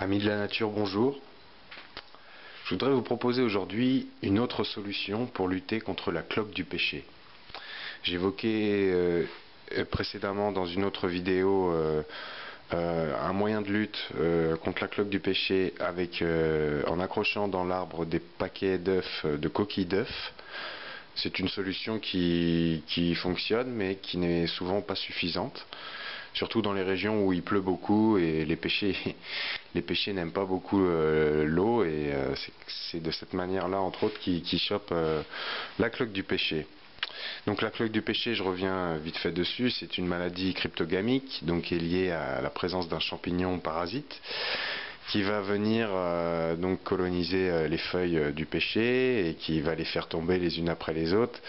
Amis de la nature, bonjour. Je voudrais vous proposer aujourd'hui une autre solution pour lutter contre la cloque du pêcher. J'évoquais précédemment dans une autre vidéo un moyen de lutte contre la cloque du pêcher en accrochant dans l'arbre des paquets d'œufs, de coquilles d'œufs. C'est une solution qui fonctionne mais qui n'est souvent pas suffisante. Surtout dans les régions où il pleut beaucoup et les pêchers n'aiment pas beaucoup l'eau, et c'est de cette manière-là, entre autres, qu'ils chopent la cloque du pêcher. Donc la cloque du pêcher, je reviens vite fait dessus, c'est une maladie cryptogamique, donc qui est liée à la présence d'un champignon parasite qui va venir donc coloniser les feuilles du pêcher et qui va les faire tomber les unes après les autres,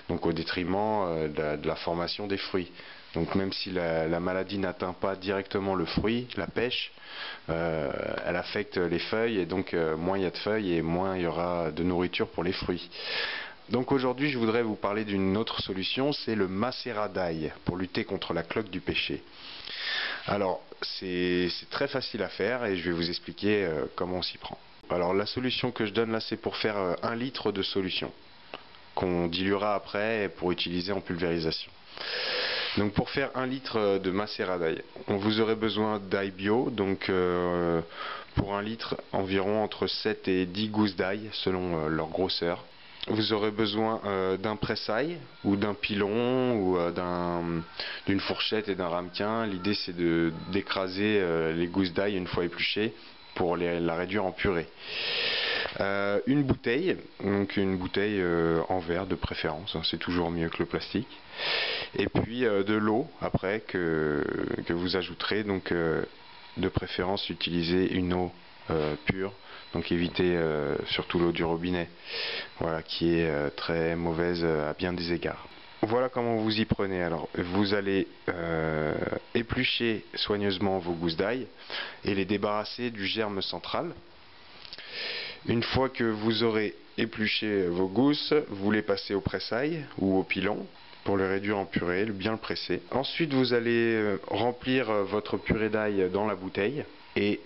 donc au détriment de la formation des fruits. Donc même si la maladie n'atteint pas directement le fruit, la pêche, elle affecte les feuilles, et donc moins il y a de feuilles et moins il y aura de nourriture pour les fruits. Donc aujourd'hui je voudrais vous parler d'une autre solution, c'est le macérat d'ail pour lutter contre la cloque du pêcher. Alors c'est très facile à faire et je vais vous expliquer comment on s'y prend. Alors la solution que je donne là, c'est pour faire 1 litre de solution qu'on diluera après pour utiliser en pulvérisation. Donc pour faire 1 litre de macérat d'ail, vous aurez besoin d'ail bio, donc pour 1 litre environ entre 7 et 10 gousses d'ail selon leur grosseur. Vous aurez besoin d'un presse-ail ou d'un pilon ou d'une fourchette et d'un ramequin. L'idée c'est d'écraser les gousses d'ail une fois épluchées pour la réduire en purée. Une bouteille, donc une bouteille en verre de préférence, hein, c'est toujours mieux que le plastique. Et puis de l'eau après que vous ajouterez, donc de préférence utiliser une eau pure, donc évitez surtout l'eau du robinet, voilà, qui est très mauvaise à bien des égards. Voilà comment vous y prenez. Alors vous allez éplucher soigneusement vos gousses d'ail et les débarrasser du germe central. Une fois que vous aurez épluché vos gousses, vous les passez au presse-ail ou au pilon pour le réduire en purée, bien le presser. Ensuite vous allez remplir votre purée d'ail dans la bouteille et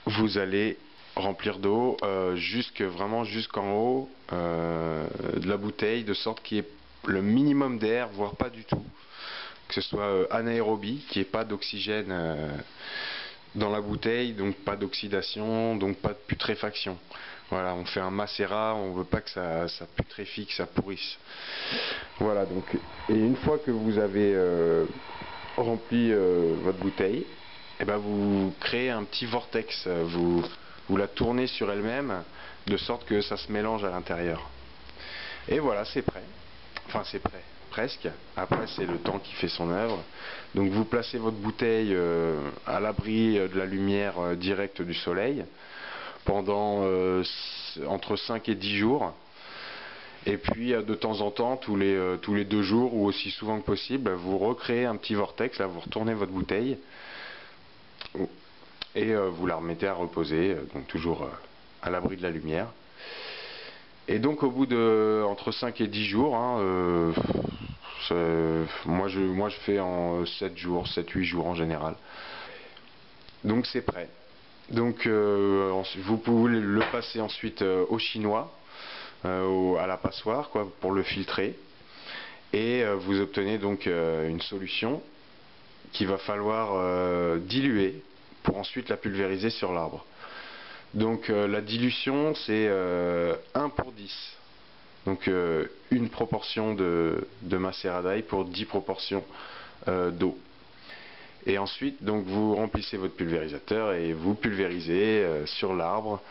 vous allez remplir d'eau vraiment jusqu'en haut de la bouteille, de sorte qu'il y ait le minimum d'air, voire pas du tout, que ce soit anaérobie, qu'il n'y ait pas d'oxygène dans la bouteille, donc pas d'oxydation, donc pas de putréfaction. Voilà, on fait un macérat, on ne veut pas que ça putréfie, que ça pourrisse. Voilà, donc, et une fois que vous avez rempli votre bouteille, et ben vous créez un petit vortex, vous la tournez sur elle-même, de sorte que ça se mélange à l'intérieur. Et voilà, c'est prêt. Enfin, c'est prêt. Presque. Après, c'est le temps qui fait son œuvre. Donc vous placez votre bouteille à l'abri de la lumière directe du soleil pendant entre 5 et 10 jours. Et puis de temps en temps, tous les 2 jours ou aussi souvent que possible, vous recréez un petit vortex, là vous retournez votre bouteille et vous la remettez à reposer, donc toujours à l'abri de la lumière. Et donc au bout de entre 5 et 10 jours, hein, moi je fais en 7 jours, 7-8 jours en général. Donc c'est prêt. Donc vous pouvez le passer ensuite au chinois, à la passoire, quoi, pour le filtrer. Et vous obtenez donc une solution qu'il va falloir diluer pour ensuite la pulvériser sur l'arbre. Donc la dilution c'est 1 pour 10. Donc une proportion de macérat d'ail pour 10 proportions d'eau. Et ensuite donc vous remplissez votre pulvérisateur et vous pulvérisez sur l'arbre,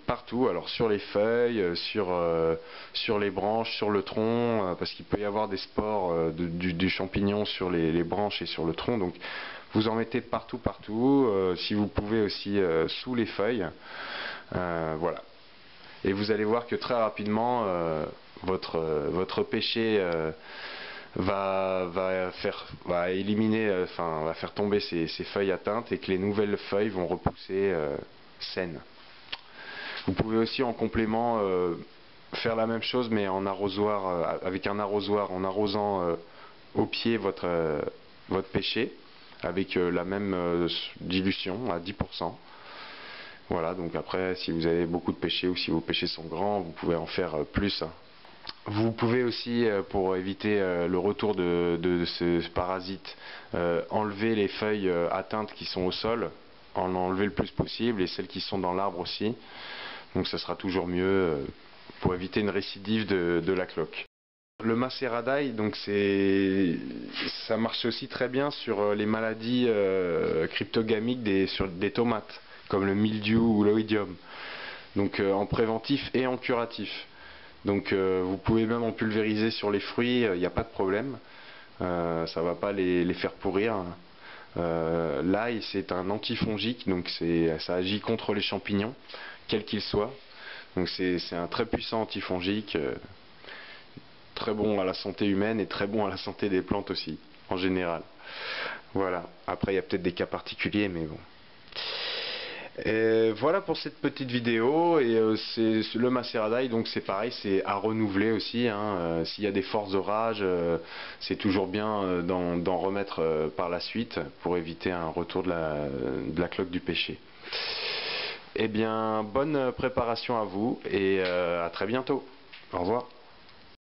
partout, alors sur les feuilles, sur les branches, sur le tronc, parce qu'il peut y avoir des spores du champignon sur les branches et sur le tronc, donc vous en mettez partout, si vous pouvez aussi sous les feuilles, voilà. Et vous allez voir que très rapidement votre pêcher va faire tomber ces feuilles atteintes et que les nouvelles feuilles vont repousser saines. Vous pouvez aussi en complément faire la même chose mais en arrosoir, avec un arrosoir, en arrosant au pied votre pêcher avec la même dilution à 10%. Voilà, donc après, si vous avez beaucoup de pêchés ou si vos pêchés sont grands, vous pouvez en faire plus. Vous pouvez aussi, pour éviter le retour de ce parasite, enlever les feuilles atteintes qui sont au sol, en enlever le plus possible, et celles qui sont dans l'arbre aussi. Donc ça sera toujours mieux pour éviter une récidive de la cloque. Le macérat donc ça marche aussi très bien sur les maladies cryptogamiques sur des tomates, comme le mildiou ou l'oïdium. Donc en préventif et en curatif. Donc vous pouvez même en pulvériser sur les fruits, il n'y a pas de problème. Ça ne va pas les faire pourrir. L'ail, c'est un antifongique, donc ça agit contre les champignons, quels qu'ils soient. Donc c'est un très puissant antifongique, très bon à la santé humaine et très bon à la santé des plantes aussi, en général. Voilà. Après, il y a peut-être des cas particuliers, mais bon. Et voilà pour cette petite vidéo. Et c'est le macérat d'ail, donc c'est pareil, c'est à renouveler aussi, hein. S'il y a des forts orages, c'est toujours bien d'en remettre par la suite pour éviter un retour de la cloque du pêcher. Eh bien, bonne préparation à vous et à très bientôt. Au revoir.